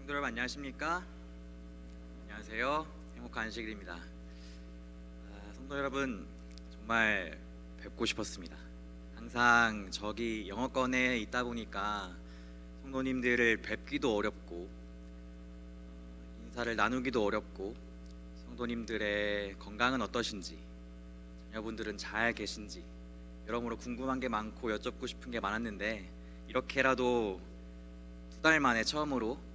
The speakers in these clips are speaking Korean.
성도 여러분 안녕하십니까? 안녕하세요. 행복한 안식일입니다. 성도 여러분 정말 뵙고 싶었습니다. 항상 저기 영어권에 있다 보니까 성도님들을 뵙기도 어렵고 인사를 나누기도 어렵고 성도님들의 건강은 어떠신지, 자녀분들은 잘 계신지 여러모로 궁금한 게 많고 여쭙고 싶은 게 많았는데 이렇게라도 2달 만에 처음으로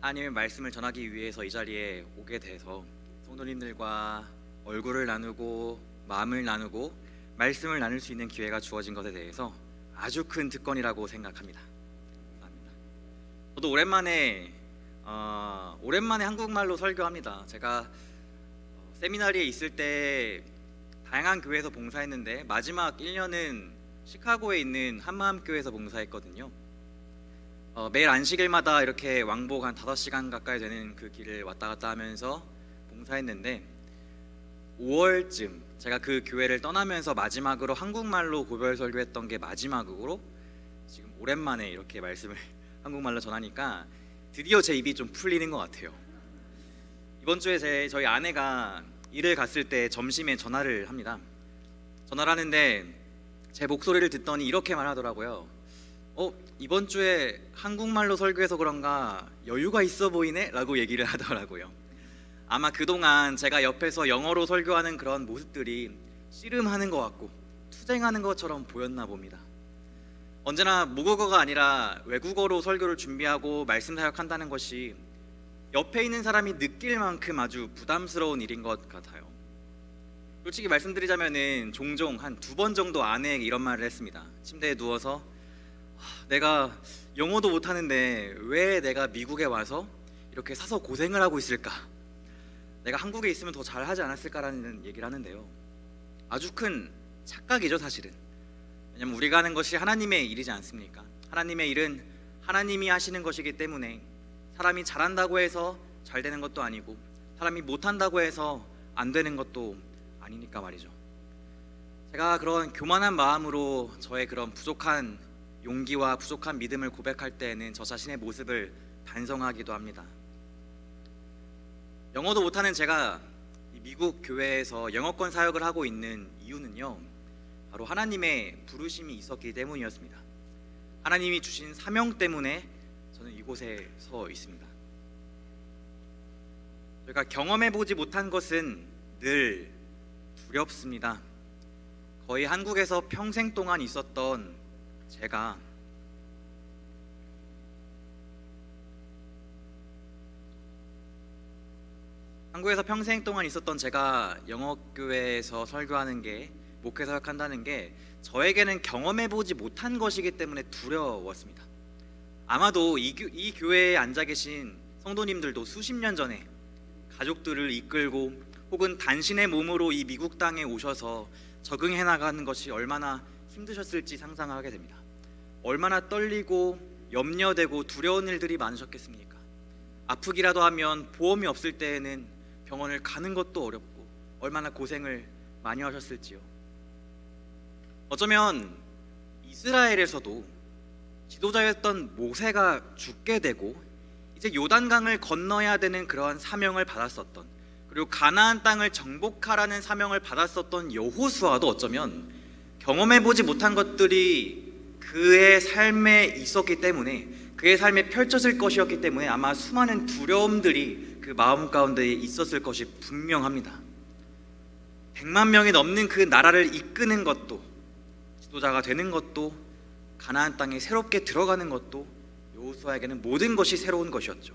하나님의 말씀을 전하기 위해서 이 자리에 오게 돼서 성도님들과 얼굴을 나누고 마음을 나누고 말씀을 나눌 수 있는 기회가 주어진 것에 대해서 아주 큰 특권이라고 생각합니다. 감사합니다. 저도 오랜만에 한국말로 설교합니다. 제가 세미나리에 있을 때 다양한 교회에서 봉사했는데 마지막 1년은 시카고에 있는 한마음교회에서 봉사했거든요. 매일 안식일마다 이렇게 왕복 한 5시간 가까이 되는 그 길을 왔다 갔다 하면서 봉사했는데 5월쯤 제가 그 교회를 떠나면서 마지막으로 한국말로 고별 설교했던 게 마지막으로 지금 오랜만에 이렇게 말씀을 한국말로 전하니까 드디어 제 입이 좀 풀리는 것 같아요. 이번 주에 저희 아내가 일을 갔을 때 점심에 전화를 합니다. 전화를 하는데 제 목소리를 듣더니 이렇게 말하더라고요. 이번 주에 한국말로 설교해서 그런가 여유가 있어 보이네? 라고 얘기를 하더라고요. 아마 그동안 제가 옆에서 영어로 설교하는 그런 모습들이 씨름하는 것 같고 투쟁하는 것처럼 보였나 봅니다. 언제나 모국어가 아니라 외국어로 설교를 준비하고 말씀 사역한다는 것이 옆에 있는 사람이 느낄 만큼 아주 부담스러운 일인 것 같아요. 솔직히 말씀드리자면은 종종 한 2번 정도 아내에게 이런 말을 했습니다. 침대에 누워서 내가 영어도 못하는데 왜 내가 미국에 와서 이렇게 사서 고생을 하고 있을까? 내가 한국에 있으면 더 잘하지 않았을까라는 얘기를 하는데요. 아주 큰 착각이죠, 사실은. 왜냐면 우리가 하는 것이 하나님의 일이지 않습니까? 하나님의 일은 하나님이 하시는 것이기 때문에 사람이 잘한다고 해서 잘 되는 것도 아니고 사람이 못한다고 해서 안 되는 것도 아니니까 말이죠. 제가 그런 교만한 마음으로 저의 그런 부족한 용기와 부족한 믿음을 고백할 때에는 저 자신의 모습을 반성하기도 합니다. 영어도 못하는 제가 미국 교회에서 영어권 사역을 하고 있는 이유는요, 바로 하나님의 부르심이 있었기 때문이었습니다. 하나님이 주신 사명 때문에 저는 이곳에 서 있습니다. 저희가 경험해보지 못한 것은 늘 두렵습니다. 거의 한국에서 평생 동안 있었던 제가 한국에서 평생 동안 있었던 제가 영어교회에서 설교하는 게 목회 사역한다는 게 저에게는 경험해보지 못한 것이기 때문에 두려웠습니다. 아마도 이 교회에 앉아 계신 성도님들도 수십 년 전에 가족들을 이끌고 혹은 단신의 몸으로 이 미국 땅에 오셔서 적응해 나가는 것이 얼마나 힘드셨을지 상상하게 됩니다. 얼마나 떨리고 염려되고 두려운 일들이 많으셨겠습니까? 아프기라도 하면 보험이 없을 때에는 병원을 가는 것도 어렵고 얼마나 고생을 많이 하셨을지요. 어쩌면 이스라엘에서도 지도자였던 모세가 죽게 되고 이제 요단강을 건너야 되는 그러한 사명을 받았었던, 그리고 가나안 땅을 정복하라는 사명을 받았었던 여호수아도 어쩌면 경험해보지 못한 것들이 그의 삶에 있었기 때문에, 그의 삶에 펼쳐질 것이었기 때문에 아마 수많은 두려움들이 그 마음 가운데 있었을 것이 분명합니다. 100만 명이 넘는 그 나라를 이끄는 것도, 지도자가 되는 것도, 가나안 땅에 새롭게 들어가는 것도 여호수아에게는 모든 것이 새로운 것이었죠.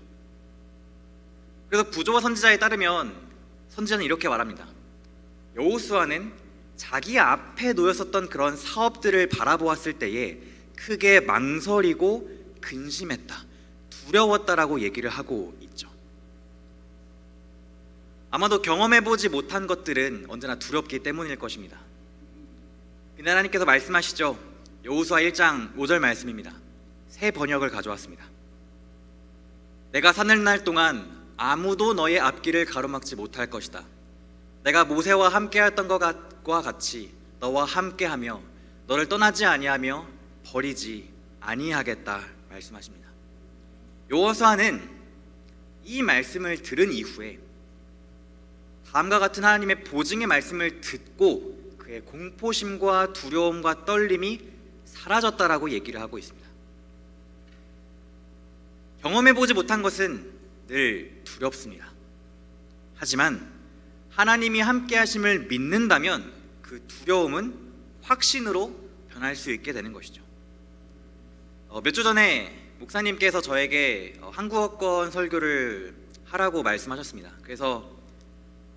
그래서 부조와 선지자에 따르면 선지자는 이렇게 말합니다. 여호수아는 자기 앞에 놓였었던 그런 사업들을 바라보았을 때에 크게 망설이고 근심했다, 두려웠다라고 얘기를 하고 있죠. 아마도 경험해보지 못한 것들은 언제나 두렵기 때문일 것입니다. 근데 하나님께서 말씀하시죠. 여호수아 1장 5절 말씀입니다. 새 번역을 가져왔습니다. 내가 사는 날 동안 아무도 너의 앞길을 가로막지 못할 것이다. 내가 모세와 함께했던 것과 같이 너와 함께하며 너를 떠나지 아니하며 버리지 아니하겠다 말씀하십니다. 여호수아는 이 말씀을 들은 이후에 다음과 같은 하나님의 보증의 말씀을 듣고 그의 공포심과 두려움과 떨림이 사라졌다라고 얘기를 하고 있습니다. 경험해보지 못한 것은 늘 두렵습니다. 하지만 하나님이 함께 하심을 믿는다면 그 두려움은 확신으로 변할 수 있게 되는 것이죠. 몇 주 전에 목사님께서 저에게 한국어권 설교를 하라고 말씀하셨습니다. 그래서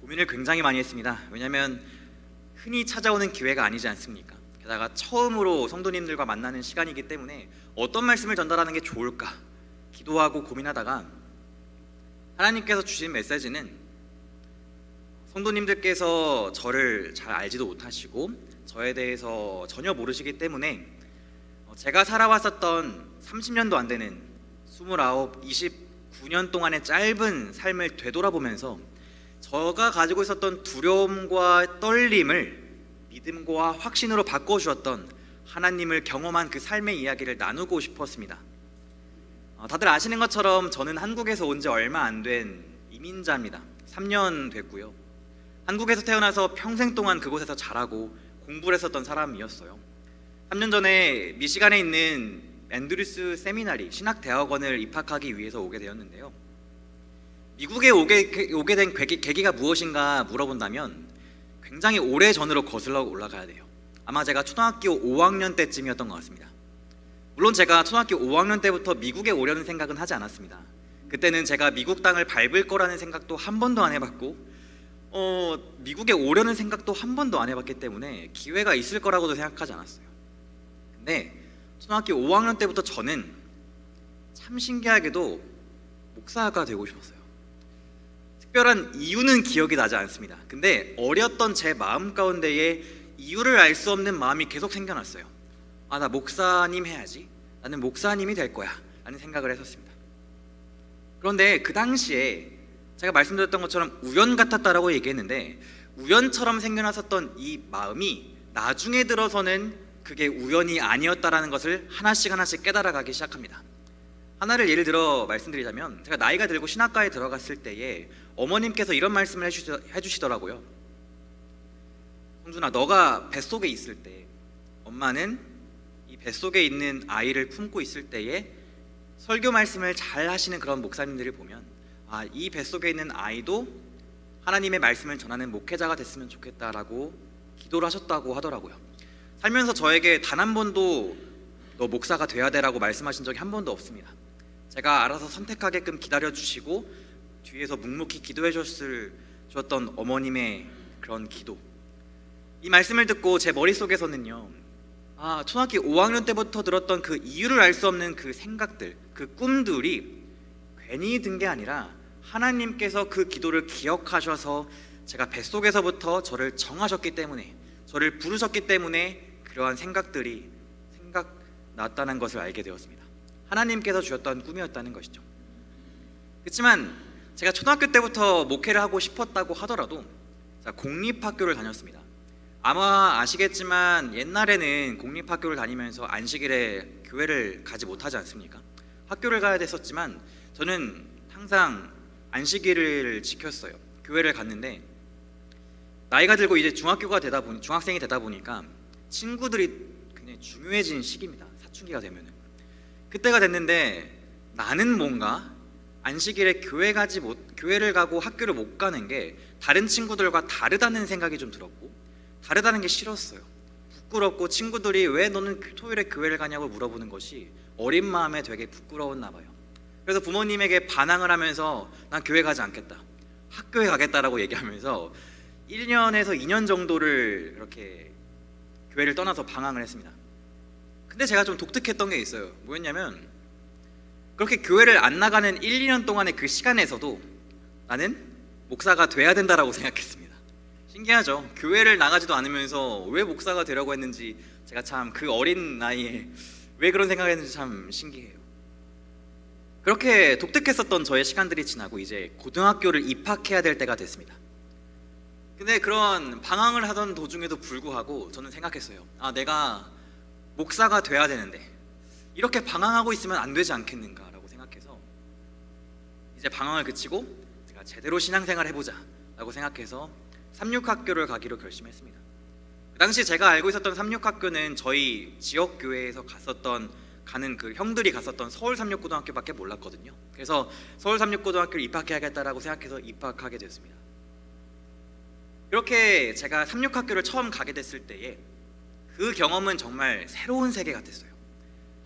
고민을 굉장히 많이 했습니다. 왜냐하면 흔히 찾아오는 기회가 아니지 않습니까? 게다가 처음으로 성도님들과 만나는 시간이기 때문에 어떤 말씀을 전달하는 게 좋을까 기도하고 고민하다가 하나님께서 주신 메시지는 성도님들께서 저를 잘 알지도 못하시고 저에 대해서 전혀 모르시기 때문에 제가 살아왔었던 30년도 안 되는 29, 29년 동안의 짧은 삶을 되돌아보면서 저가 가지고 있었던 두려움과 떨림을 믿음과 확신으로 바꿔주었던 하나님을 경험한 그 삶의 이야기를 나누고 싶었습니다. 다들 아시는 것처럼 저는 한국에서 온 지 얼마 안 된 이민자입니다. 3년 됐고요. 한국에서 태어나서 평생 동안 그곳에서 자라고 공부를 했었던 사람이었어요. 3년 전에 미시간에 있는 앤드루스 세미나리 신학대학원을 입학하기 위해서 오게 되었는데요. 미국에 오게 된 계기가 무엇인가 물어본다면 굉장히 오래 전으로 거슬러 올라가야 돼요. 아마 제가 초등학교 5학년 때쯤이었던 것 같습니다. 물론 제가 초등학교 5학년 때부터 미국에 오려는 생각은 하지 않았습니다. 그때는 제가 미국 땅을 밟을 거라는 생각도 한 번도 안 해봤고 미국에 오려는 생각도 한 번도 안 해봤기 때문에 기회가 있을 거라고도 생각하지 않았어요. 근데 초등학교 5학년 때부터 저는 참 신기하게도 목사가 되고 싶었어요. 특별한 이유는 기억이 나지 않습니다. 근데 어렸던 제 마음 가운데에 이유를 알 수 없는 마음이 계속 생겨났어요. 나 목사님 해야지, 나는 목사님이 될 거야 라는 생각을 했었습니다. 그런데 그 당시에 제가 말씀드렸던 것처럼 우연 같았다라고 얘기했는데 우연처럼 생겨났었던 이 마음이 나중에 들어서는 그게 우연이 아니었다라는 것을 하나씩 깨달아가기 시작합니다. 하나를 예를 들어 말씀드리자면 제가 나이가 들고 신학과에 들어갔을 때에 어머님께서 이런 말씀을 해주시더라고요. 성준아, 너가 뱃속에 있을 때 엄마는 이 뱃속에 있는 아이를 품고 있을 때에 설교 말씀을 잘 하시는 그런 목사님들을 보면 이 뱃속에 있는 아이도 하나님의 말씀을 전하는 목회자가 됐으면 좋겠다라고 기도를 하셨다고 하더라고요. 살면서 저에게 단 한 번도 너 목사가 돼야 돼라고 말씀하신 적이 한 번도 없습니다. 제가 알아서 선택하게끔 기다려주시고 뒤에서 묵묵히 기도해 주었던 어머님의 그런 기도, 이 말씀을 듣고 제 머릿속에서는요 초등학교 5학년 때부터 들었던 그 이유를 알 수 없는 그 생각들, 그 꿈들이 괜히 든 게 아니라 하나님께서 그 기도를 기억하셔서 제가 뱃속에서부터 저를 정하셨기 때문에, 저를 부르셨기 때문에 그러한 생각들이 생각났다는 것을 알게 되었습니다. 하나님께서 주셨던 꿈이었다는 것이죠. 그렇지만 제가 초등학교 때부터 목회를 하고 싶었다고 하더라도 공립학교를 다녔습니다. 아마 아시겠지만 옛날에는 공립학교를 다니면서 안식일에 교회를 가지 못하지 않습니까? 학교를 가야 됐었지만 저는 항상 안식일을 지켰어요. 교회를 갔는데 나이가 들고 이제 중학생이 되다 보니까 친구들이 굉장히 중요해진 시기입니다. 사춘기가 되면은. 그때가 됐는데 나는 뭔가 안식일에 교회를 가고 학교를 못 가는 게 다른 친구들과 다르다는 생각이 좀 들었고, 다르다는 게 싫었어요. 부끄럽고 친구들이 왜 너는 토요일에 교회를 가냐고 물어보는 것이 어린 마음에 되게 부끄러웠나 봐요. 그래서 부모님에게 반항을 하면서 난 교회 가지 않겠다, 학교에 가겠다라고 얘기하면서 1년에서 2년 정도를 이렇게 교회를 떠나서 방황을 했습니다. 근데 제가 좀 독특했던 게 있어요. 뭐였냐면 그렇게 교회를 안 나가는 1, 2년 동안의 그 시간에서도 나는 목사가 돼야 된다라고 생각했습니다. 신기하죠? 교회를 나가지도 않으면서 왜 목사가 되려고 했는지 제가 참 그 어린 나이에 왜 그런 생각을 했는지 참 신기해요. 그렇게 독특했었던 저의 시간들이 지나고 이제 고등학교를 입학해야 될 때가 됐습니다. 근데 그런 방황을 하던 도중에도 불구하고 저는 생각했어요. 내가 목사가 돼야 되는데 이렇게 방황하고 있으면 안 되지 않겠는가라고 생각해서 이제 방황을 그치고 제가 제대로 신앙생활 해보자 라고 생각해서 삼육학교를 가기로 결심했습니다. 그 당시 제가 알고 있었던 삼육학교는 저희 지역교회에서 가는 그 형들이 갔었던 서울삼육고등학교밖에 몰랐거든요. 그래서 서울삼육고등학교를 입학해야겠다라고 생각해서 입학하게 됐습니다. 이렇게 제가 삼육학교를 처음 가게 됐을 때에 그 경험은 정말 새로운 세계 같았어요.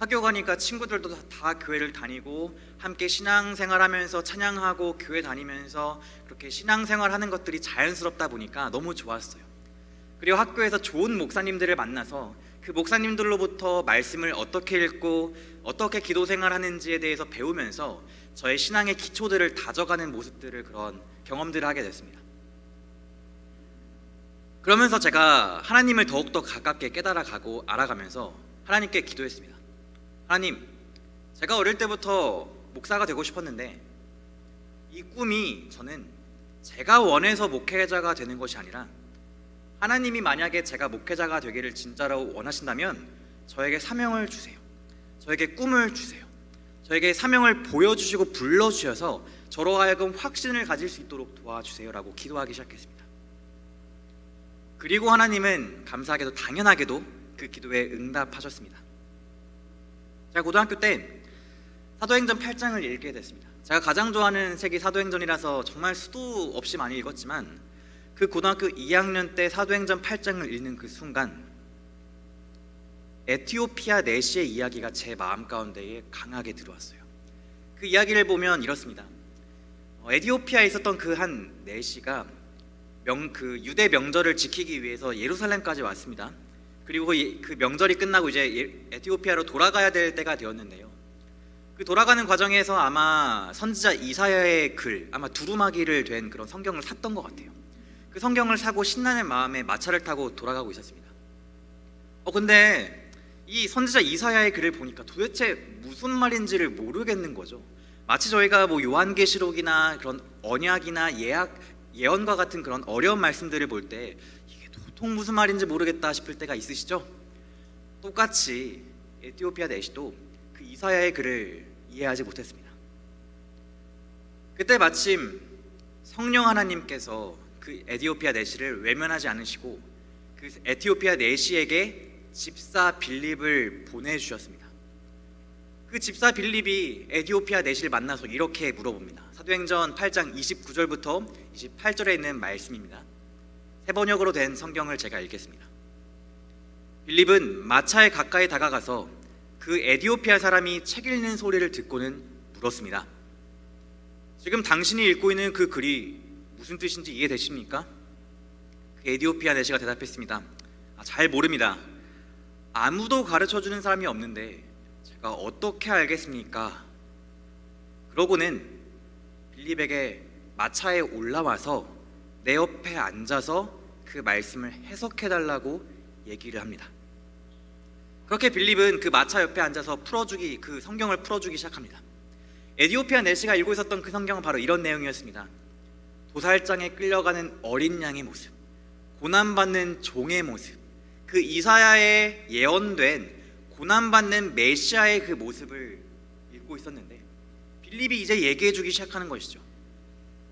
학교 가니까 친구들도 다 교회를 다니고 함께 신앙생활하면서 찬양하고 교회 다니면서 그렇게 신앙생활하는 것들이 자연스럽다 보니까 너무 좋았어요. 그리고 학교에서 좋은 목사님들을 만나서 그 목사님들로부터 말씀을 어떻게 읽고 어떻게 기도 생활하는지에 대해서 배우면서 저의 신앙의 기초들을 다져가는 모습들을 그런 경험들을 하게 됐습니다. 그러면서 제가 하나님을 더욱더 가깝게 깨달아가고 알아가면서 하나님께 기도했습니다. 하나님, 제가 어릴 때부터 목사가 되고 싶었는데 이 꿈이 저는 제가 원해서 목회자가 되는 것이 아니라 하나님이 만약에 제가 목회자가 되기를 진짜로 원하신다면 저에게 사명을 주세요. 저에게 꿈을 주세요. 저에게 사명을 보여주시고 불러주셔서 저로 하여금 확신을 가질 수 있도록 도와주세요 라고 기도하기 시작했습니다. 그리고 하나님은 감사하게도 당연하게도 그 기도에 응답하셨습니다. 제가 고등학교 때 사도행전 8장을 읽게 됐습니다. 제가 가장 좋아하는 책이 사도행전이라서 정말 수도 없이 많이 읽었지만 그 고등학교 2학년 때 사도행전 8장을 읽는 그 순간 에티오피아 내시의 이야기가 제 마음 가운데에 강하게 들어왔어요. 그 이야기를 보면 이렇습니다. 에티오피아에 있었던 그 한 내시가 그 유대 명절을 지키기 위해서 예루살렘까지 왔습니다. 그리고 그 명절이 끝나고 이제 에티오피아로 돌아가야 될 때가 되었는데요. 그 돌아가는 과정에서 아마 선지자 이사야의 글, 아마 두루마기를 된 그런 성경을 샀던 것 같아요. 그 성경을 사고 신나는 마음에 마차를 타고 돌아가고 있었습니다. 근데 이 선지자 이사야의 글을 보니까 도대체 무슨 말인지를 모르겠는 거죠. 마치 저희가 뭐 요한계시록이나 그런 언약이나 예언과 같은 그런 어려운 말씀들을 볼 때 이게 도통 무슨 말인지 모르겠다 싶을 때가 있으시죠? 똑같이 에티오피아 내시도 그 이사야의 글을 이해하지 못했습니다. 그때 마침 성령 하나님께서 그 에티오피아 내시를 외면하지 않으시고 그 에티오피아 내시에게 집사 빌립을 보내주셨습니다. 그 집사 빌립이 에티오피아 내시를 만나서 이렇게 물어봅니다. 사도행전 8장 29절부터 28절에 있는 말씀입니다. 새 번역으로 된 성경을 제가 읽겠습니다. 빌립은 마차에 가까이 다가가서 그 에티오피아 사람이 책 읽는 소리를 듣고는 물었습니다. 지금 당신이 읽고 있는 그 글이 무슨 뜻인지 이해되십니까? 그 에티오피아 내시가 대답했습니다. 잘 모릅니다. 아무도 가르쳐주는 사람이 없는데 제가 어떻게 알겠습니까? 그러고는 빌립에게 마차에 올라와서 내 옆에 앉아서 그 말씀을 해석해달라고 얘기를 합니다. 그렇게 빌립은 그 마차 옆에 앉아서 그 성경을 풀어주기 시작합니다. 에티오피아 내시가 읽고 있었던 그 성경은 바로 이런 내용이었습니다. 도살장에 끌려가는 어린 양의 모습, 고난받는 종의 모습, 그 이사야의 예언된 고난받는 메시아의 그 모습을 읽고 있었는데 빌립이 이제 얘기해주기 시작하는 것이죠.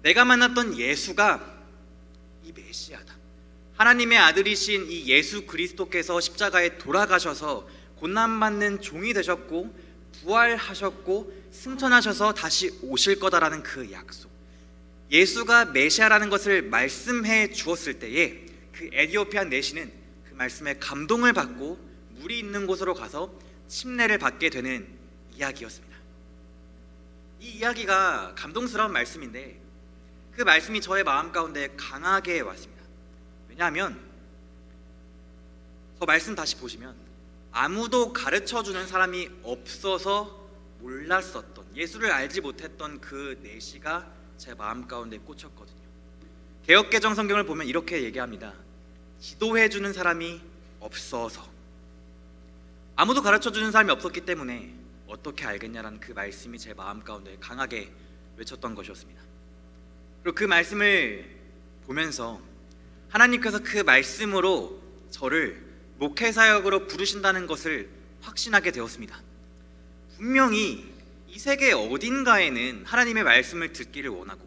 내가 만났던 예수가 이 메시아다. 하나님의 아들이신 이 예수 그리스도께서 십자가에 돌아가셔서 고난받는 종이 되셨고 부활하셨고 승천하셔서 다시 오실 거다라는 그 약속, 예수가 메시아라는 것을 말씀해 주었을 때에 그 에티오피아 내시는 그 말씀에 감동을 받고 물이 있는 곳으로 가서 침례를 받게 되는 이야기였습니다. 이 이야기가 감동스러운 말씀인데 그 말씀이 저의 마음 가운데 강하게 왔습니다. 왜냐하면 저 말씀 다시 보시면 아무도 가르쳐주는 사람이 없어서 몰랐었던, 예수를 알지 못했던 그 내시가 제 마음 가운데 꽂혔거든요. 개역개정 성경을 보면 이렇게 얘기합니다. 지도해주는 사람이 없어서, 아무도 가르쳐주는 사람이 없었기 때문에 어떻게 알겠냐라는 그 말씀이 제 마음 가운데 강하게 외쳤던 것이었습니다. 그리고 그 말씀을 보면서 하나님께서 그 말씀으로 저를 목회사역으로 부르신다는 것을 확신하게 되었습니다. 분명히 이 세계 어딘가에는 하나님의 말씀을 듣기를 원하고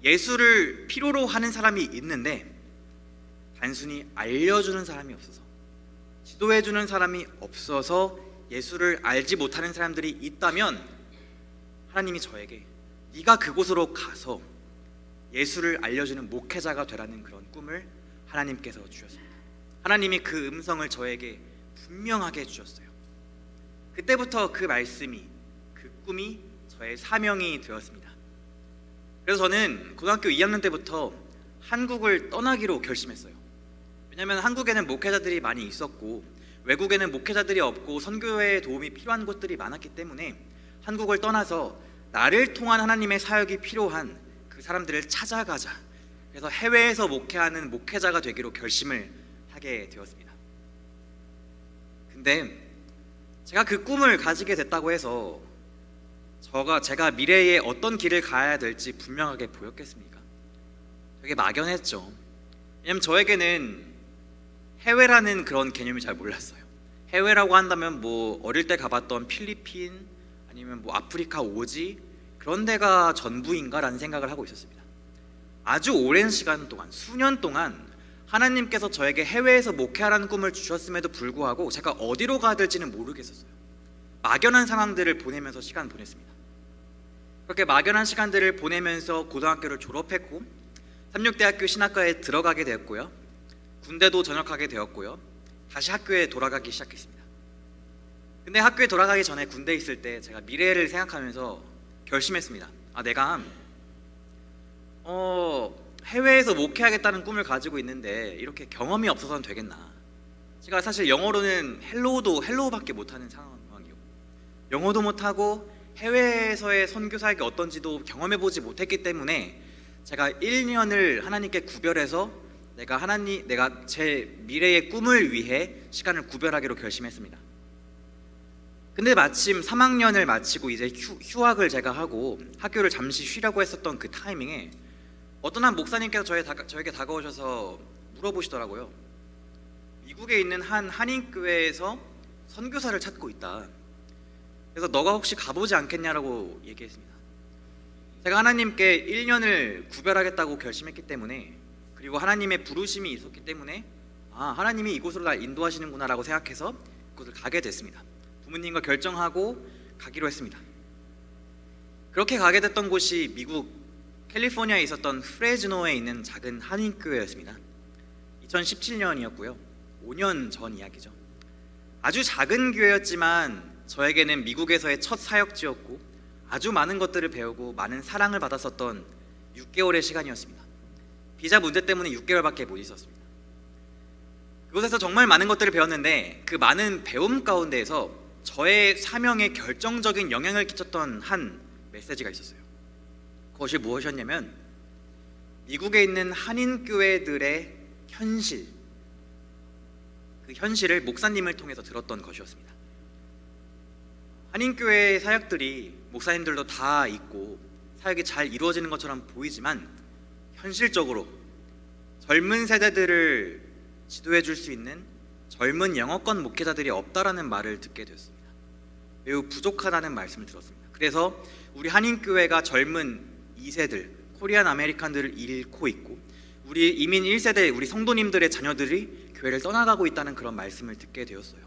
예수를 필요로 하는 사람이 있는데 단순히 알려주는 사람이 없어서, 지도해주는 사람이 없어서 예수를 알지 못하는 사람들이 있다면 하나님이 저에게 네가 그곳으로 가서 예수를 알려주는 목회자가 되라는 그런 꿈을 하나님께서 주셨습니다. 하나님이 그 음성을 저에게 분명하게 주셨어요. 그때부터 그 말씀이, 그 꿈이 저의 사명이 되었습니다. 그래서 저는 고등학교 2학년 때부터 한국을 떠나기로 결심했어요. 왜냐하면 한국에는 목회자들이 많이 있었고 외국에는 목회자들이 없고 선교의 도움이 필요한 곳들이 많았기 때문에 한국을 떠나서 나를 통한 하나님의 사역이 필요한 그 사람들을 찾아가자. 그래서 해외에서 목회하는 목회자가 되기로 결심을 하게 되었습니다. 근데 제가 그 꿈을 가지게 됐다고 해서 제가 미래에 어떤 길을 가야 될지 분명하게 보였겠습니까? 되게 막연했죠. 왜냐면 저에게는 해외라는 그런 개념이 잘 몰랐어요. 해외라고 한다면 뭐 어릴 때 가봤던 필리핀 아니면 뭐 아프리카 오지 그런 데가 전부인가라는 생각을 하고 있었습니다. 아주 오랜 시간 동안, 수년 동안 하나님께서 저에게 해외에서 목회하라는 꿈을 주셨음에도 불구하고 제가 어디로 가야 될지는 모르겠었어요. 막연한 상황들을 보내면서 시간 보냈습니다. 그렇게 막연한 시간들을 보내면서 고등학교를 졸업했고 삼육대학교 신학과에 들어가게 되었고요. 군대도 전역하게 되었고요. 다시 학교에 돌아가기 시작했습니다. 근데 학교에 돌아가기 전에 군대에 있을 때 제가 미래를 생각하면서 결심했습니다. 내가 해외에서 목회하겠다는 꿈을 가지고 있는데 이렇게 경험이 없어서는 되겠나. 제가 사실 영어로는 헬로우밖에 못하는 상황이었고 영어도 못하고 해외에서의 선교 사역이 어떤지도 경험해보지 못했기 때문에 제가 1년을 하나님께 구별해서 내가 제 미래의 꿈을 위해 시간을 구별하기로 결심했습니다. 근데 마침 3학년을 마치고 이제 휴학을 제가 하고 학교를 잠시 쉬려고 했었던 그 타이밍에 어떤 한 목사님께서 저에게 다가오셔서 물어보시더라고요. 미국에 있는 한 한인교회에서 선교사를 찾고 있다. 그래서 너가 혹시 가보지 않겠냐라고 얘기했습니다. 제가 하나님께 1년을 구별하겠다고 결심했기 때문에, 그리고 하나님의 부르심이 있었기 때문에 하나님이 이곳으로 날 인도하시는구나 라고 생각해서 그곳을 가게 됐습니다. 부모님과 결정하고 가기로 했습니다. 그렇게 가게 됐던 곳이 미국 캘리포니아에 있었던 프레즈노에 있는 작은 한인교회였습니다. 2017년이었고요. 5년 전 이야기죠. 아주 작은 교회였지만 저에게는 미국에서의 첫 사역지였고 아주 많은 것들을 배우고 많은 사랑을 받았었던 6개월의 시간이었습니다. 비자 문제 때문에 6개월밖에 못 있었습니다. 그곳에서 정말 많은 것들을 배웠는데 그 많은 배움 가운데에서 저의 사명에 결정적인 영향을 끼쳤던 한 메시지가 있었어요. 그것이 무엇이었냐면 미국에 있는 한인교회들의 현실, 그 현실을 목사님을 통해서 들었던 것이었습니다. 한인교회의 사역들이 목사님들도 다 있고 사역이 잘 이루어지는 것처럼 보이지만 현실적으로 젊은 세대들을 지도해 줄 수 있는 젊은 영어권 목회자들이 없다라는 말을 듣게 되었습니다. 매우 부족하다는 말씀을 들었습니다. 그래서 우리 한인교회가 젊은 2세들, 코리안 아메리칸들을 잃고 있고 우리 이민 1세대, 우리 성도님들의 자녀들이 교회를 떠나가고 있다는 그런 말씀을 듣게 되었어요.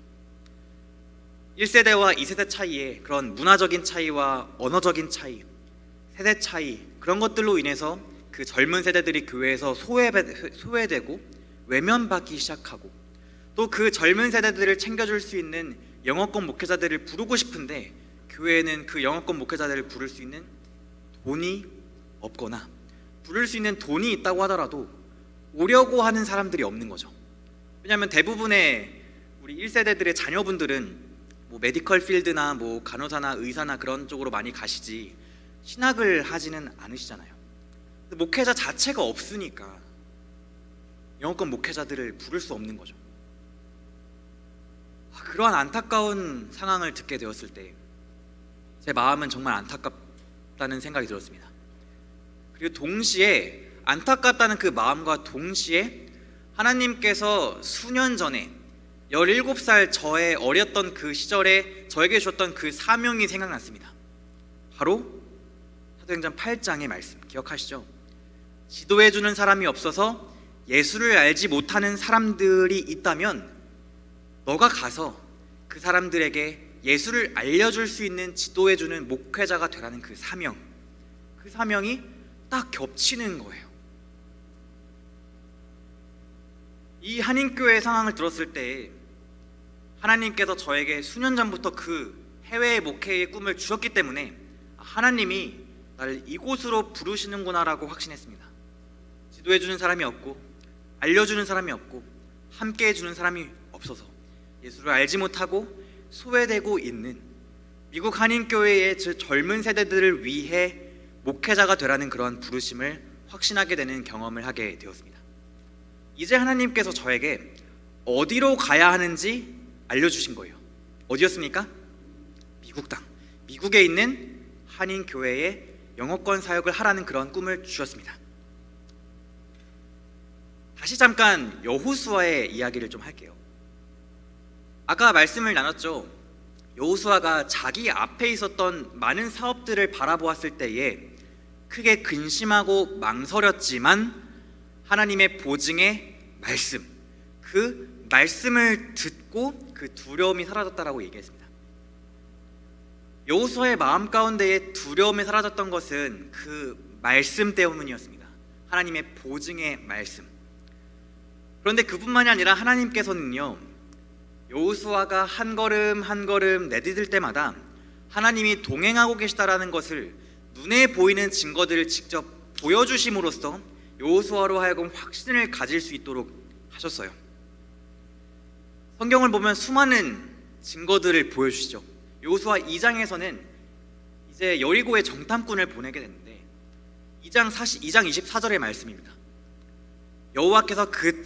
1세대와 2세대 차이에 그런 문화적인 차이와 언어적인 차이, 세대 차이, 그런 것들로 인해서 그 젊은 세대들이 교회에서 소외되고 외면받기 시작하고 또 그 젊은 세대들을 챙겨줄 수 있는 영어권 목회자들을 부르고 싶은데 교회에는 그 영어권 목회자들을 부를 수 있는 돈이 없거나 부를 수 있는 돈이 있다고 하더라도 오려고 하는 사람들이 없는 거죠. 왜냐하면 대부분의 우리 1세대들의 자녀분들은 뭐 메디컬 필드나 뭐 간호사나 의사나 그런 쪽으로 많이 가시지 신학을 하지는 않으시잖아요. 목회자 자체가 없으니까 영어권 목회자들을 부를 수 없는 거죠. 그러한 안타까운 상황을 듣게 되었을 때 제 마음은 정말 안타깝다는 생각이 들었습니다. 그리고 동시에 안타깝다는 그 마음과 동시에 하나님께서 수년 전에 17살 저의 어렸던 그 시절에 저에게 주셨던 그 사명이 생각났습니다. 바로 사도행전 8장의 말씀 기억하시죠? 지도해주는 사람이 없어서 예수를 알지 못하는 사람들이 있다면 너가 가서 그 사람들에게 예수를 알려줄 수 있는 지도해주는 목회자가 되라는 그 사명이 딱 겹치는 거예요. 이 한인교회 상황을 들었을 때 하나님께서 저에게 수년 전부터 그 해외 목회의 꿈을 주셨기 때문에 하나님이 나를 이곳으로 부르시는구나라고 확신했습니다. 지도해주는 사람이 없고 알려주는 사람이 없고 함께해주는 사람이 없어서 예수를 알지 못하고 소외되고 있는 미국 한인교회의 젊은 세대들을 위해 목회자가 되라는 그런 부르심을 확신하게 되는 경험을 하게 되었습니다. 이제 하나님께서 저에게 어디로 가야 하는지 알려주신 거예요. 어디였습니까? 미국 땅, 미국에 있는 한인교회에 영어권 사역을 하라는 그런 꿈을 주셨습니다. 다시 잠깐 여호수아의 이야기를 좀 할게요. 아까 말씀을 나눴죠. 여호수아가 자기 앞에 있었던 많은 사업들을 바라보았을 때에 크게 근심하고 망설였지만 하나님의 보증의 말씀, 그 말씀을 듣고 그 두려움이 사라졌다라고 얘기했습니다. 여호수아의 마음 가운데에 두려움이 사라졌던 것은 그 말씀 때문이었습니다. 하나님의 보증의 말씀. 그런데 그뿐만이 아니라 하나님께서는요, 여호수아가 한 걸음 한 걸음 내디딜 때마다 하나님이 동행하고 계시다라는 것을 눈에 보이는 증거들을 직접 보여주심으로써 여호수아로 하여금 확신을 가질 수 있도록 하셨어요. 성경을 보면 수많은 증거들을 보여주시죠. 여호수아 2장에서는 이제 여리고에 정탐꾼을 보내게 됐는데 2장 24절의 말씀입니다. 여호와께서 그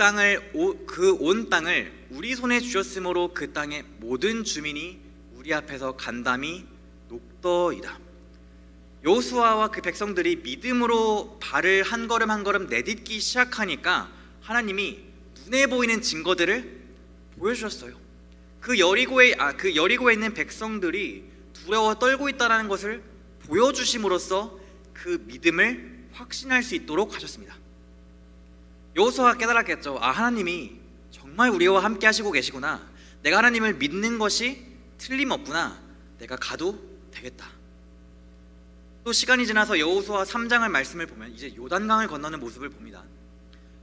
온 땅을 우리 손에 주셨으므로 그 땅의 모든 주민이 우리 앞에서 간담이 녹더이다. 여호수아와 그 백성들이 믿음으로 발을 한 걸음 한 걸음 내딛기 시작하니까 하나님이 눈에 보이는 증거들을 보여주셨어요. 그 여리고에 있는 백성들이 두려워 떨고 있다는 것을 보여주심으로써 그 믿음을 확신할 수 있도록 하셨습니다. 여호수아가 깨달았겠죠. 하나님이 정말 우리와 함께 하시고 계시구나. 내가 하나님을 믿는 것이 틀림없구나. 내가 가도 되겠다. 또 시간이 지나서 여호수아 3장의 말씀을 보면 이제 요단강을 건너는 모습을 봅니다.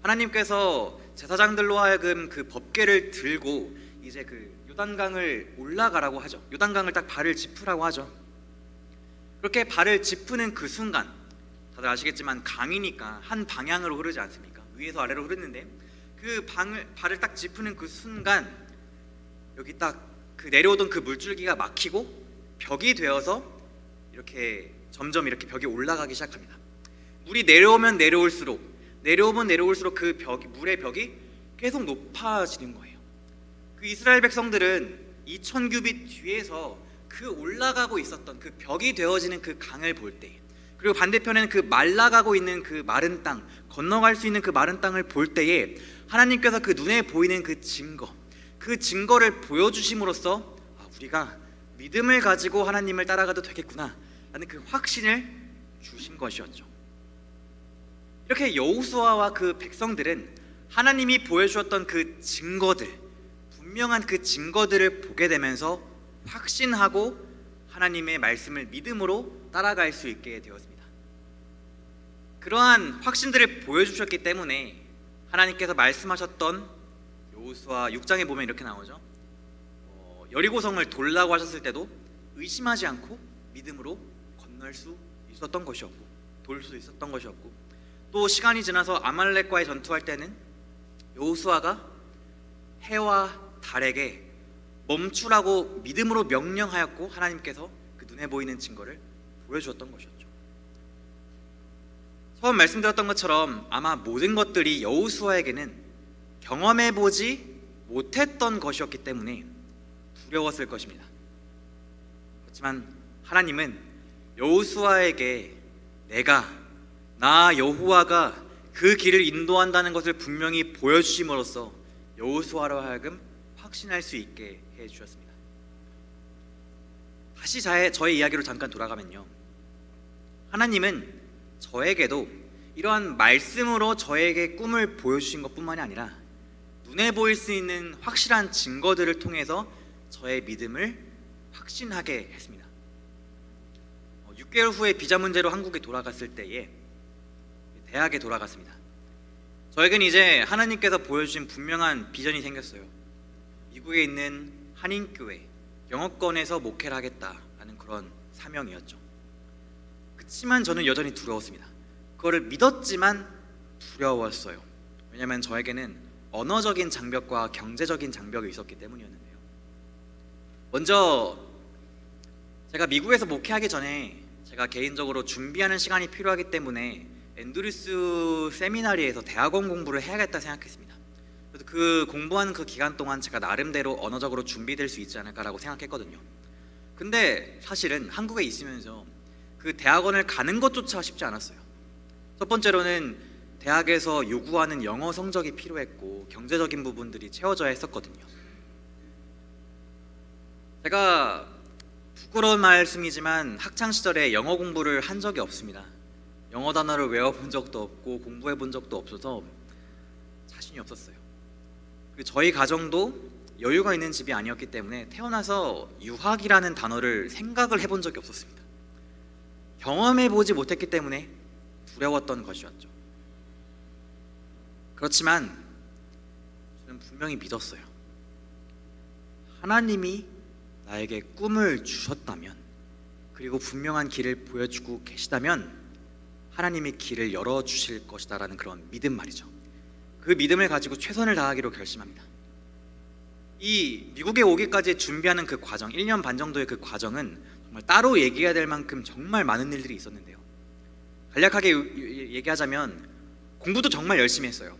하나님께서 제사장들로 하여금 그 법궤를 들고 이제 그 요단강을 올라가라고 하죠. 요단강을 딱 발을 짚으라고 하죠. 그렇게 발을 짚는 그 순간, 다들 아시겠지만 강이니까 한 방향으로 흐르지 않습니까? 위에서 아래로 흐르는데 그 발을 딱 짚는 그 순간 여기 딱 그 내려오던 그 물줄기가 막히고 벽이 되어서 이렇게 점점 이렇게 벽이 올라가기 시작합니다. 물이 내려오면 내려올수록 그 물의 벽이 계속 높아지는 거예요. 그 이스라엘 백성들은 2000규빗 뒤에서 그 올라가고 있었던 그 벽이 되어지는 그 강을 볼 때, 그리고 반대편에는 그 말라가고 있는 그 마른 땅, 건너갈 수 있는 그 마른 땅을 볼 때에 하나님께서 그 눈에 보이는 그 증거를 보여주심으로써 우리가 믿음을 가지고 하나님을 따라가도 되겠구나 라는 그 확신을 주신 것이었죠. 이렇게 여호수아와 그 백성들은 하나님이 보여주었던 그 증거들, 분명한 그 증거들을 보게 되면서 확신하고 하나님의 말씀을 믿음으로 따라갈 수 있게 되었습니다. 그러한 확신들을 보여주셨기 때문에 하나님께서 말씀하셨던 여호수아 6장에 보면 이렇게 나오죠. 여리고성을 돌라고 하셨을 때도 의심하지 않고 믿음으로 건널 수 있었던 것이었고, 돌 수 있었던 것이었고, 또 시간이 지나서 아말렉과의 전투할 때는 여호수아가 해와 달에게 멈추라고 믿음으로 명령하였고 하나님께서 그 눈에 보이는 증거를 보여주었던 것이었죠. 처음 말씀드렸던 것처럼 아마 모든 것들이 여호수아에게는 경험해보지 못했던 것이었기 때문에 두려웠을 것입니다. 그렇지만 하나님은 여호수아에게 나 여호와가 그 길을 인도한다는 것을 분명히 보여주심으로써 여호수아로 하여금 확신할 수 있게 해주셨습니다. 다시 저의 이야기로 잠깐 돌아가면요, 하나님은 저에게도 이러한 말씀으로 저에게 꿈을 보여주신 것뿐만이 아니라 눈에 보일 수 있는 확실한 증거들을 통해서 저의 믿음을 확신하게 했습니다. 6개월 후에 비자 문제로 한국에 돌아갔을 때에 대학에 돌아갔습니다. 저에겐 이제 하나님께서 보여주신 분명한 비전이 생겼어요. 미국에 있는 한인교회 영어권에서 목회를 하겠다라는 그런 사명이었죠. 그렇지만 저는 여전히 두려웠습니다. 그거를 믿었지만 두려웠어요. 왜냐하면 저에게는 언어적인 장벽과 경제적인 장벽이 있었기 때문이었는데요. 먼저 제가 미국에서 목회하기 전에 제가 개인적으로 준비하는 시간이 필요하기 때문에 앤드루스 세미나리에서 대학원 공부를 해야겠다 생각했습니다. 그래서 그 공부하는 그 기간 동안 제가 나름대로 언어적으로 준비될 수 있지 않을까라고 생각했거든요. 근데 사실은 한국에 있으면서 그 대학원을 가는 것조차 쉽지 않았어요. 첫 번째로는 대학에서 요구하는 영어 성적이 필요했고 경제적인 부분들이 채워져야 했었거든요. 제가 부끄러운 말씀이지만 학창시절에 영어 공부를 한 적이 없습니다. 영어 단어를 외워본 적도 없고 공부해본 적도 없어서 자신이 없었어요. 저희 가정도 여유가 있는 집이 아니었기 때문에 태어나서 유학이라는 단어를 생각을 해본 적이 없었습니다. 경험해보지 못했기 때문에 두려웠던 것이었죠. 그렇지만 저는 분명히 믿었어요. 하나님이 나에게 꿈을 주셨다면, 그리고 분명한 길을 보여주고 계시다면 하나님이 길을 열어주실 것이다 라는 그런 믿음 말이죠. 그 믿음을 가지고 최선을 다하기로 결심합니다. 이 미국에 오기까지 준비하는 그 과정, 1년 반 정도의 그 과정은 정말 따로 얘기해야 될 만큼 정말 많은 일들이 있었는데요. 간략하게 얘기하자면 공부도 정말 열심히 했어요.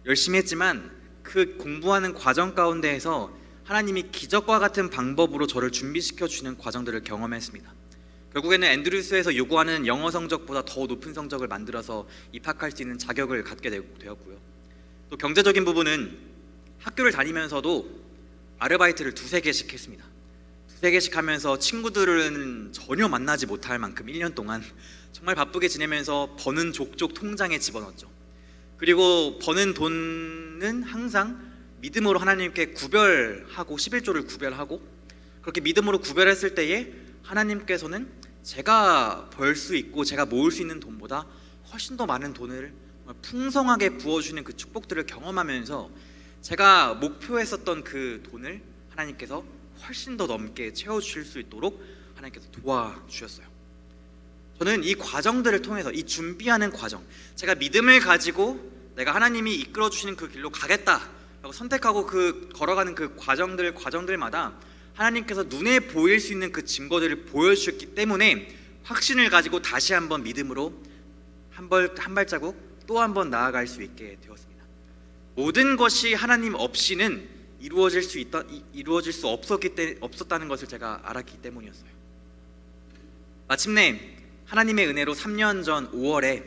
열심히 했지만 그 공부하는 과정 가운데에서 하나님이 기적과 같은 방법으로 저를 준비시켜 주는 과정들을 경험했습니다. 결국에는 앤드루스에서 요구하는 영어 성적보다 더 높은 성적을 만들어서 입학할 수 있는 자격을 갖게 되었고요. 또 경제적인 부분은 학교를 다니면서도 아르바이트를 2-3개씩 했습니다. 2-3개씩 하면서 친구들은 전혀 만나지 못할 만큼 1년 동안 정말 바쁘게 지내면서 버는 족족 통장에 집어넣었죠. 그리고 버는 돈은 항상 믿음으로 하나님께 구별하고 11조를 구별하고, 그렇게 믿음으로 구별했을 때에 하나님께서는 제가 벌 수 있고 제가 모을 수 있는 돈보다 훨씬 더 많은 돈을 풍성하게 부어주는 그 축복들을 경험하면서 제가 목표했었던 그 돈을 하나님께서 훨씬 더 넘게 채워주실 수 있도록 하나님께서 도와주셨어요. 저는 이 과정들을 통해서, 이 준비하는 과정, 제가 믿음을 가지고 내가 하나님이 이끌어 주시는 그 길로 가겠다라고 선택하고 그 걸어가는 그 과정들마다 하나님께서 눈에 보일 수 있는 그 증거들을 보여주셨기 때문에 확신을 가지고 다시 한번 믿음으로 한 발자국 또 한 번 나아갈 수 있게 되었습니다. 모든 것이 하나님 없이는 이루어질 수 없었다는 것을 제가 알았기 때문이었어요. 마침내 하나님의 은혜로 3년 전 5월에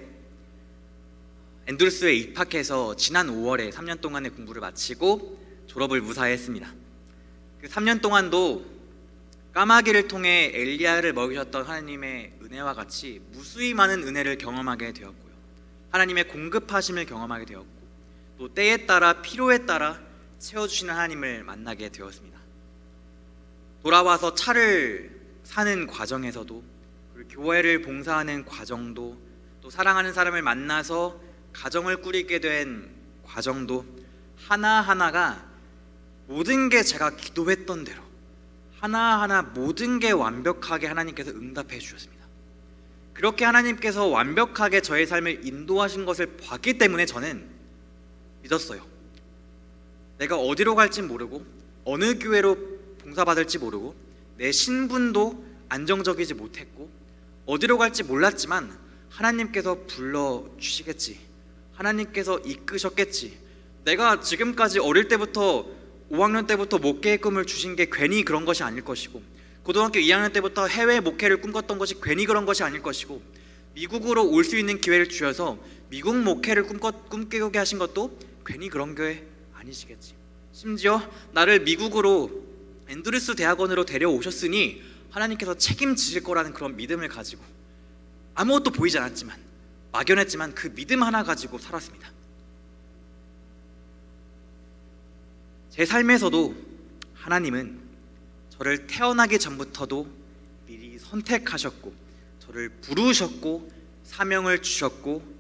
앤드루스에 입학해서 지난 5월에 3년 동안의 공부를 마치고 졸업을 무사했습니다. 그 3년 동안도 까마귀를 통해 엘리야를 먹이셨던 하나님의 은혜와 같이 무수히 많은 은혜를 경험하게 되었고요. 하나님의 공급하심을 경험하게 되었고, 또 때에 따라 필요에 따라 채워주시는 하나님을 만나게 되었습니다. 돌아와서 차를 사는 과정에서도, 그리고 교회를 봉사하는 과정도, 또 사랑하는 사람을 만나서 가정을 꾸리게 된 과정도 하나하나가 모든 게 제가 기도했던 대로 하나하나 모든 게 완벽하게 하나님께서 응답해 주셨습니다. 그렇게 하나님께서 완벽하게 저의 삶을 인도하신 것을 봤기 때문에 저는 믿었어요. 내가 어디로 갈지 모르고 어느 교회로 봉사받을지 모르고 내 신분도 안정적이지 못했고 어디로 갈지 몰랐지만 하나님께서 불러주시겠지, 하나님께서 이끄셨겠지, 내가 지금까지 어릴 때부터 5학년 때부터 목회의 꿈을 주신 게 괜히 그런 것이 아닐 것이고, 고등학교 2학년 때부터 해외 목회를 꿈꿨던 것이 괜히 그런 것이 아닐 것이고, 미국으로 올 수 있는 기회를 주셔서 미국 목회를 꿈꾸게 하신 것도 괜히 그런 게 아니시겠지. 심지어 나를 미국으로 앤드루스 대학원으로 데려오셨으니 하나님께서 책임지실 거라는 그런 믿음을 가지고 아무것도 보이지 않았지만, 막연했지만 그 믿음 하나 가지고 살았습니다. 제 삶에서도 하나님은 저를 태어나기 전부터도 미리 선택하셨고, 저를 부르셨고, 사명을 주셨고,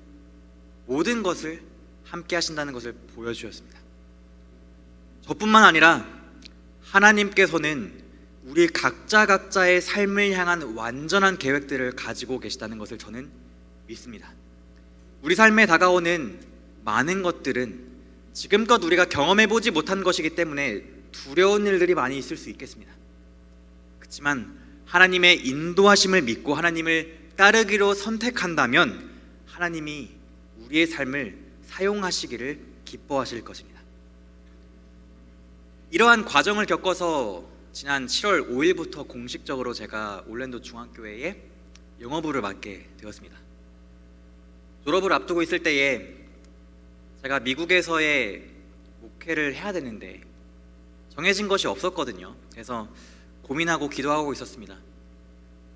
모든 것을 함께 하신다는 것을 보여주셨습니다. 저뿐만 아니라 하나님께서는 우리 각자의 삶을 향한 완전한 계획들을 가지고 계시다는 것을 저는 믿습니다. 우리 삶에 다가오는 많은 것들은 지금껏 우리가 경험해보지 못한 것이기 때문에 두려운 일들이 많이 있을 수 있겠습니다. 그렇지만 하나님의 인도하심을 믿고 하나님을 따르기로 선택한다면 하나님이 우리의 삶을 사용하시기를 기뻐하실 것입니다. 이러한 과정을 겪어서 지난 7월 5일부터 공식적으로 제가 올랜도 중앙교회에 영어부를 맡게 되었습니다. 졸업을 앞두고 있을 때에 제가 미국에서의 목회를 해야 되는데 정해진 것이 없었거든요. 그래서 고민하고 기도하고 있었습니다.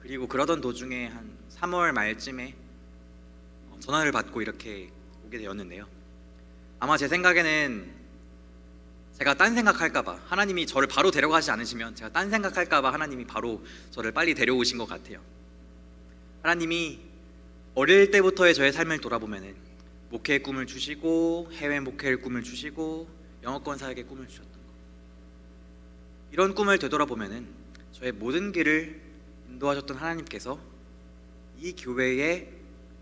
그리고 그러던 도중에 한 3월 말쯤에 전화를 받고 이렇게 오게 되었는데요. 아마 제 생각에는 제가 딴 생각할까봐, 하나님이 저를 바로 데려가지 않으시면 제가 딴 생각할까봐 하나님이 바로 저를 빨리 데려오신 것 같아요. 하나님이 어릴 때부터의 저의 삶을 돌아보면은 목회의 꿈을 주시고, 해외 목회의 꿈을 주시고, 영어권 사역의 꿈을 주셨던 것, 이런 꿈을 되돌아보면은 저의 모든 길을 인도하셨던 하나님께서 이 교회에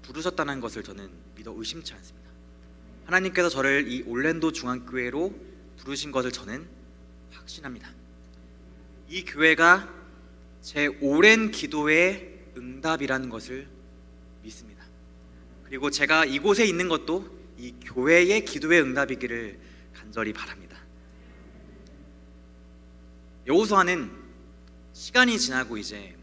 부르셨다는 것을 저는 믿어 의심치 않습니다. 하나님께서 저를 이 올랜도 중앙교회로 부르신 것을 저는 확신합니다. 이 교회가 제 오랜 기도의 응답이라는 것을 믿습니다. 그리고 제가 이곳에 있는 것도 이 교회의 기도의 응답이기를 간절히 바랍니다. 여호수아는 시간이 지나고 이제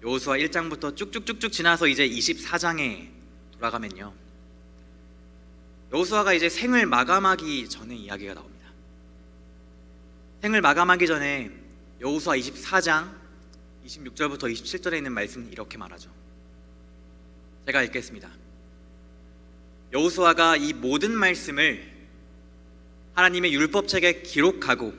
여호수아 1장부터 쭉쭉쭉쭉 지나서 이제 24장에 돌아가면요, 여호수아가 이제 생을 마감하기 전에 이야기가 나옵니다. 생을 마감하기 전에 여호수아 24장 26절부터 27절에 있는 말씀은 이렇게 말하죠. 제가 읽겠습니다. 여호수아가 이 모든 말씀을 하나님의 율법책에 기록하고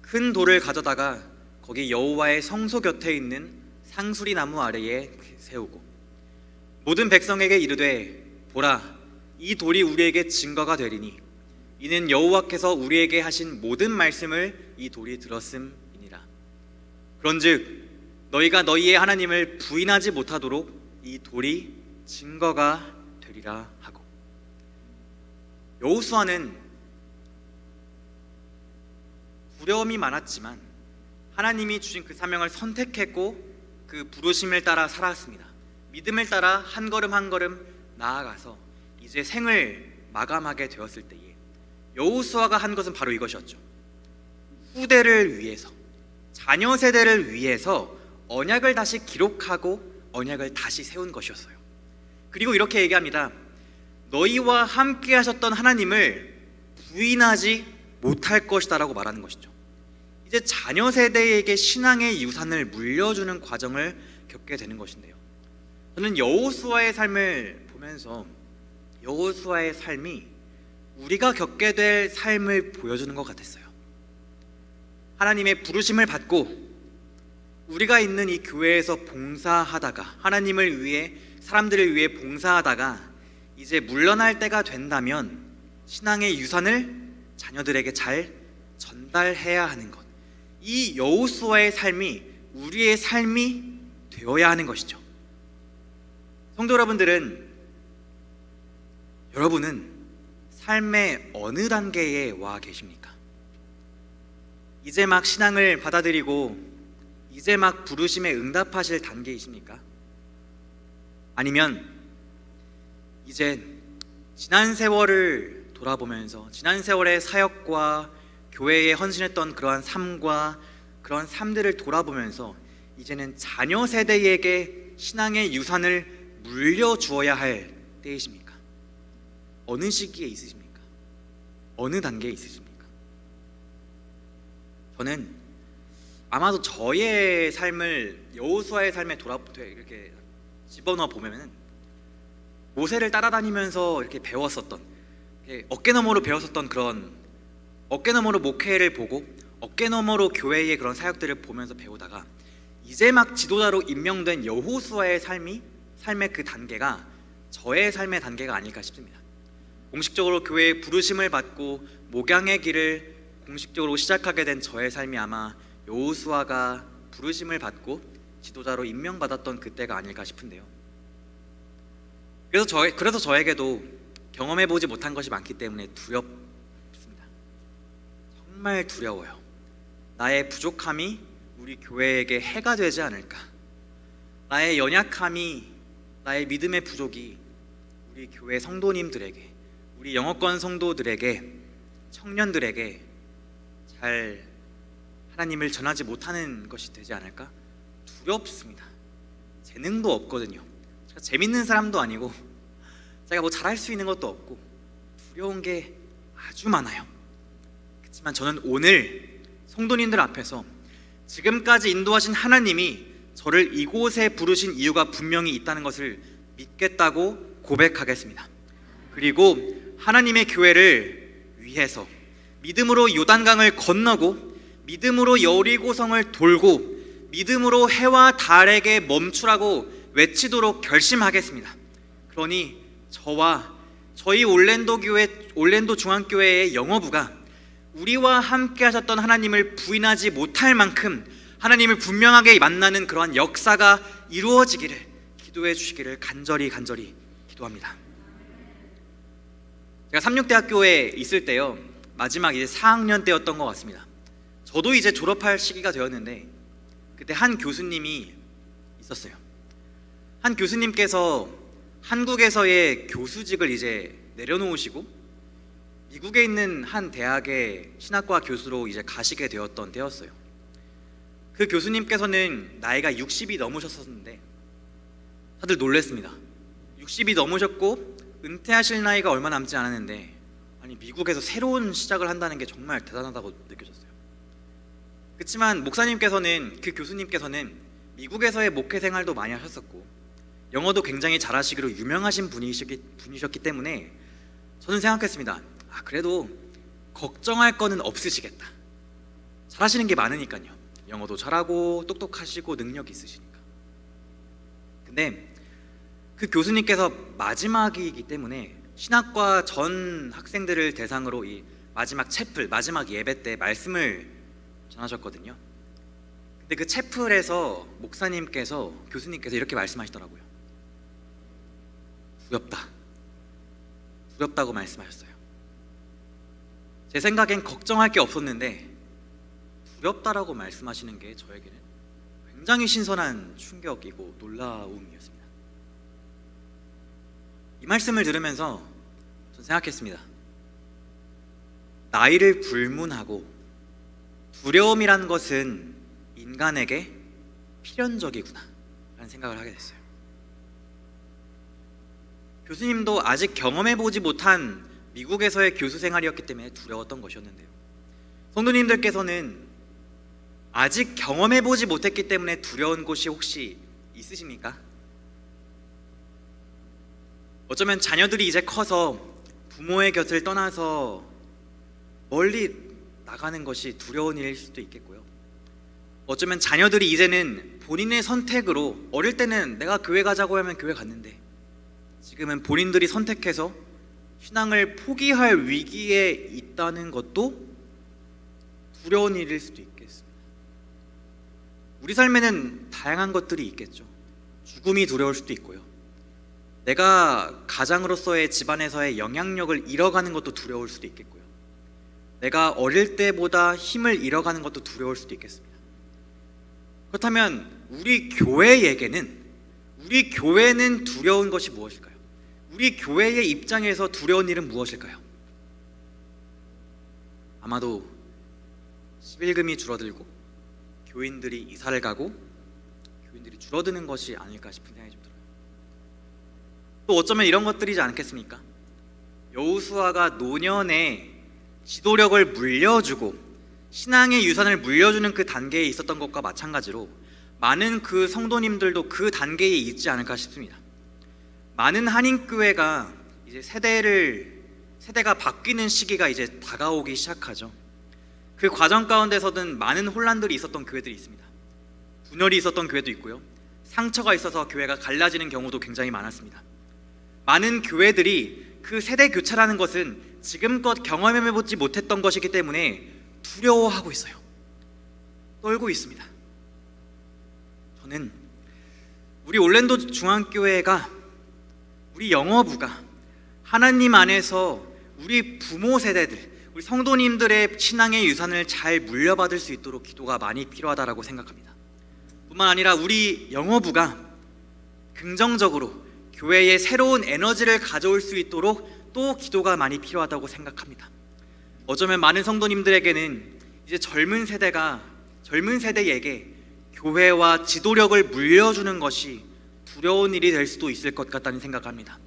큰 돌을 가져다가 거기 여호와의 성소 곁에 있는 상수리 나무 아래에 세우고 모든 백성에게 이르되, 보라, 이 돌이 우리에게 증거가 되리니 이는 여호와께서 우리에게 하신 모든 말씀을 이 돌이 들었음이니라. 그런즉 너희가 너희의 하나님을 부인하지 못하도록 이 돌이 증거가 되리라 하고. 여호수아는 두려움이 많았지만 하나님이 주신 그 사명을 선택했고 그 부르심을 따라 살았습니다. 믿음을 따라 한 걸음 한 걸음 나아가서 이제 생을 마감하게 되었을 때에 여호수아가 한 것은 바로 이것이었죠. 후대를 위해서, 자녀 세대를 위해서 언약을 다시 기록하고 언약을 다시 세운 것이었어요. 그리고 이렇게 얘기합니다. 너희와 함께 하셨던 하나님을 부인하지 못할 것이다 라고 말하는 것이죠. 이제 자녀 세대에게 신앙의 유산을 물려주는 과정을 겪게 되는 것인데요, 저는 여호수아의 삶을 보면서 여호수아의 삶이 우리가 겪게 될 삶을 보여주는 것 같았어요. 하나님의 부르심을 받고 우리가 있는 이 교회에서 봉사하다가, 하나님을 위해, 사람들을 위해 봉사하다가 이제 물러날 때가 된다면 신앙의 유산을 자녀들에게 잘 전달해야 하는 것, 이 여호수아의 삶이 우리의 삶이 되어야 하는 것이죠. 성도 여러분은 삶의 어느 단계에 와 계십니까? 이제 막 신앙을 받아들이고 이제 막 부르심에 응답하실 단계이십니까? 아니면 이제 지난 세월을 돌아보면서 지난 세월의 사역과 교회에 헌신했던 그러한 삶과 그런 삶들을 돌아보면서 이제는 자녀 세대에게 신앙의 유산을 물려주어야 할 때이십니까? 어느 시기에 있으십니까? 어느 단계에 있으십니까? 저는 아마도 저의 삶을 여호수아의 삶에 이렇게 집어넣어 보면은 모세를 따라다니면서 이렇게 배웠었던, 이렇게 어깨너머로 배웠었던 그런 어깨너머로 목회를 보고 어깨너머로 교회의 그런 사역들을 보면서 배우다가 이제 막 지도자로 임명된 여호수아의 삶의 그 단계가 저의 삶의 단계가 아닐까 싶습니다. 공식적으로 교회의 부르심을 받고 목양의 길을 공식적으로 시작하게 된 저의 삶이 아마 여호수아가 부르심을 받고 지도자로 임명받았던 그때가 아닐까 싶은데요. 그래서 저에게도 경험해보지 못한 것이 많기 때문에 두렵습니다. 정말 두려워요. 나의 부족함이 우리 교회에게 해가 되지 않을까. 나의 연약함이, 나의 믿음의 부족이 우리 교회 성도님들에게, 우리 영어권 성도들에게, 청년들에게 잘 하나님을 전하지 못하는 것이 되지 않을까? 두렵습니다. 재능도 없거든요. 제가 재밌는 사람도 아니고 제가 뭐 잘할 수 있는 것도 없고 두려운 게 아주 많아요. 그렇지만 저는 오늘 성도님들 앞에서 지금까지 인도하신 하나님이 저를 이곳에 부르신 이유가 분명히 있다는 것을 믿겠다고 고백하겠습니다. 그리고 하나님의 교회를 위해서 믿음으로 요단강을 건너고 믿음으로 여리고성을 돌고 믿음으로 해와 달에게 멈추라고 외치도록 결심하겠습니다. 그러니 저와 저희 올랜도 중앙교회의 영어부가 우리와 함께 하셨던 하나님을 부인하지 못할 만큼 하나님을 분명하게 만나는 그러한 역사가 이루어지기를 기도해 주시기를 간절히 기도합니다. 제가 삼육대학교에 있을 때요, 마지막 이제 4학년 때였던 것 같습니다. 저도 이제 졸업할 시기가 되었는데 그때 한 교수님이 있었어요. 한 교수님께서 한국에서의 교수직을 이제 내려놓으시고 미국에 있는 한 대학의 신학과 교수로 이제 가시게 되었던 때였어요. 그 교수님께서는 나이가 60이 넘으셨었는데 다들 놀랬습니다. 60이 넘으셨고 은퇴하실 나이가 얼마 남지 않았는데 아니 미국에서 새로운 시작을 한다는 게 정말 대단하다고 느껴졌어요. 그렇지만 그 교수님께서는 미국에서의 목회 생활도 많이 하셨었고 영어도 굉장히 잘하시기로 유명하신 분이셨기 때문에 저는 생각했습니다. 그래도 걱정할 거는 없으시겠다. 잘하시는 게 많으니까요. 영어도 잘하고 똑똑하시고 능력이 있으시니까. 근데 그 교수님께서 마지막이기 때문에 신학과 전 학생들을 대상으로 이 마지막 채플, 마지막 예배 때 말씀을 전하셨거든요. 근데 그 채플에서 교수님께서 이렇게 말씀하시더라고요. 두렵다고 말씀하셨어요. 제 생각엔 걱정할 게 없었는데 두렵다라고 말씀하시는 게 저에게는 굉장히 신선한 충격이고 놀라움이었습니다. 이 말씀을 들으면서 저는 생각했습니다. 나이를 불문하고 두려움이란 것은 인간에게 필연적이구나 라는 생각을 하게 됐어요. 교수님도 아직 경험해보지 못한 미국에서의 교수 생활이었기 때문에 두려웠던 것이었는데요, 성도님들께서는 아직 경험해보지 못했기 때문에 두려운 곳이 혹시 있으십니까? 어쩌면 자녀들이 이제 커서 부모의 곁을 떠나서 멀리 나가는 것이 두려운 일일 수도 있겠고요, 어쩌면 자녀들이 이제는 본인의 선택으로, 어릴 때는 내가 교회 가자고 하면 교회 갔는데 지금은 본인들이 선택해서 신앙을 포기할 위기에 있다는 것도 두려운 일일 수도 있겠습니다. 우리 삶에는 다양한 것들이 있겠죠. 죽음이 두려울 수도 있고요, 내가 가장으로서의 집안에서의 영향력을 잃어가는 것도 두려울 수도 있겠고요, 내가 어릴 때보다 힘을 잃어가는 것도 두려울 수도 있겠습니다. 그렇다면 우리 교회는 두려운 것이 무엇일까요? 우리 교회의 입장에서 두려운 일은 무엇일까요? 아마도 11금이 줄어들고 교인들이 이사를 가고 교인들이 줄어드는 것이 아닐까 싶은 생각이 좀 들어요. 또 어쩌면 이런 것들이지 않겠습니까? 여호수아가 노년에 지도력을 물려주고 신앙의 유산을 물려주는 그 단계에 있었던 것과 마찬가지로 많은 그 성도님들도 그 단계에 있지 않을까 싶습니다. 많은 한인교회가 이제 세대가 바뀌는 시기가 이제 다가오기 시작하죠. 그 과정 가운데서든 많은 혼란들이 있었던 교회들이 있습니다. 분열이 있었던 교회도 있고요. 상처가 있어서 교회가 갈라지는 경우도 굉장히 많았습니다. 많은 교회들이 그 세대 교체라는 것은 지금껏 경험해보지 못했던 것이기 때문에 두려워하고 있어요. 떨고 있습니다. 저는 우리 올랜도 중앙교회가, 우리 영어부가 하나님 안에서 우리 부모 세대들, 우리 성도님들의 신앙의 유산을 잘 물려받을 수 있도록 기도가 많이 필요하다고 생각합니다. 뿐만 아니라 우리 영어부가 긍정적으로 교회에 새로운 에너지를 가져올 수 있도록 또 기도가 많이 필요하다고 생각합니다. 어쩌면 많은 성도님들에게는 이제 젊은 세대에게 교회와 지도력을 물려주는 것이 두려운 일이 될 수도 있을 것 같다는 생각합니다.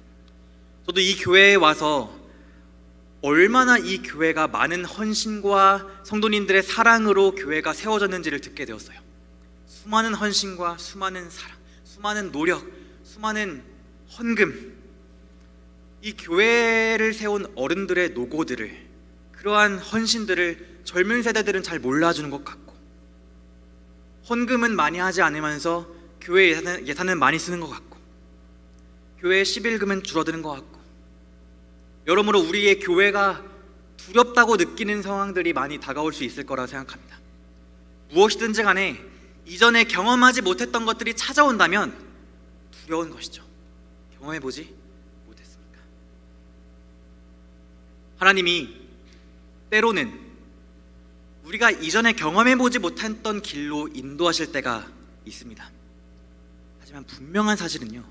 저도 이 교회에 와서 얼마나 이 교회가 많은 헌신과 성도님들의 사랑으로 교회가 세워졌는지를 듣게 되었어요. 수많은 헌신과 수많은 사랑, 수많은 노력, 수많은 헌금, 이 교회를 세운 어른들의 노고들을, 그러한 헌신들을 젊은 세대들은 잘 몰라주는 것 같고, 헌금은 많이 하지 않으면서 교회 예산은 많이 쓰는 것 같고, 교회 11금은 줄어드는 것 같고, 여러모로 우리의 교회가 두렵다고 느끼는 상황들이 많이 다가올 수 있을 거라 생각합니다. 무엇이든지 간에 이전에 경험하지 못했던 것들이 찾아온다면 두려운 것이죠. 경험해보지 못했으니까. 하나님이 때로는 우리가 이전에 경험해보지 못했던 길로 인도하실 때가 있습니다. 하지만 분명한 사실은요,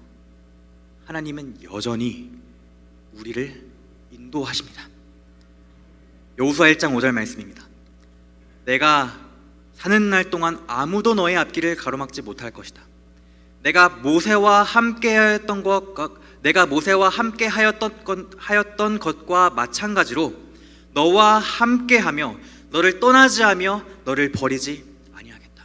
하나님은 여전히 우리를 인도하십니다. 여호수아 1장 5절 말씀입니다. 내가 사는 날 동안 아무도 너의 앞길을 가로막지 못할 것이다. 내가 모세와 함께 하였던 것과 마찬가지로 너와 함께하며 너를 떠나지 하며 너를 버리지 아니하겠다.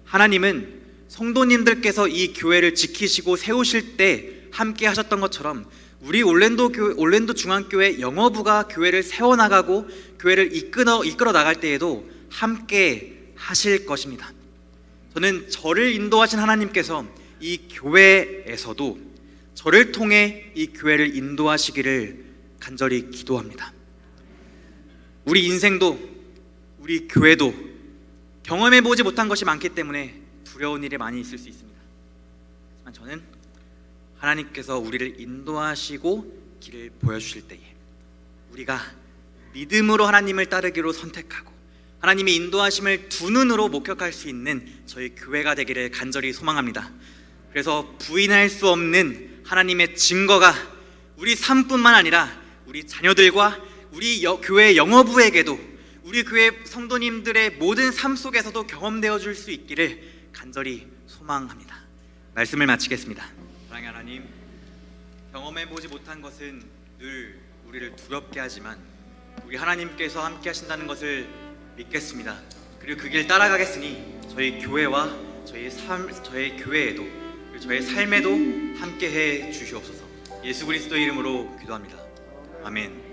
하나님은 성도님들께서 이 교회를 지키시고 세우실 때 함께 하셨던 것처럼 우리 올랜도 중앙교회 영어부가 교회를 세워나가고 교회를 이끌어 나갈 때에도 함께 하실 것입니다. 저는 저를 인도하신 하나님께서 이 교회에서도 저를 통해 이 교회를 인도하시기를 간절히 기도합니다. 우리 인생도 우리 교회도 경험해보지 못한 것이 많기 때문에 두려운 일이 많이 있을 수 있습니다. 하지만 저는 하나님께서 우리를 인도하시고 길을 보여주실 때에 우리가 믿음으로 하나님을 따르기로 선택하고 하나님의 인도하심을 두 눈으로 목격할 수 있는 저희 교회가 되기를 간절히 소망합니다. 그래서 부인할 수 없는 하나님의 증거가 우리 삶뿐만 아니라 우리 자녀들과 우리 교회 영어부에게도 우리 교회 성도님들의 모든 삶 속에서도 경험되어 줄 수 있기를 간절히 소망합니다. 말씀을 마치겠습니다. 사랑의 하나님, 경험해보지 못한 것은 늘 우리를 두렵게 하지만 우리 하나님께서 함께 하신다는 것을 믿겠습니다. 그리고 그 길 따라가겠으니 저희 교회와 저희 교회에도 그리고 저희 삶에도 함께해 주시옵소서. 예수 그리스도의 이름으로 기도합니다. 아멘.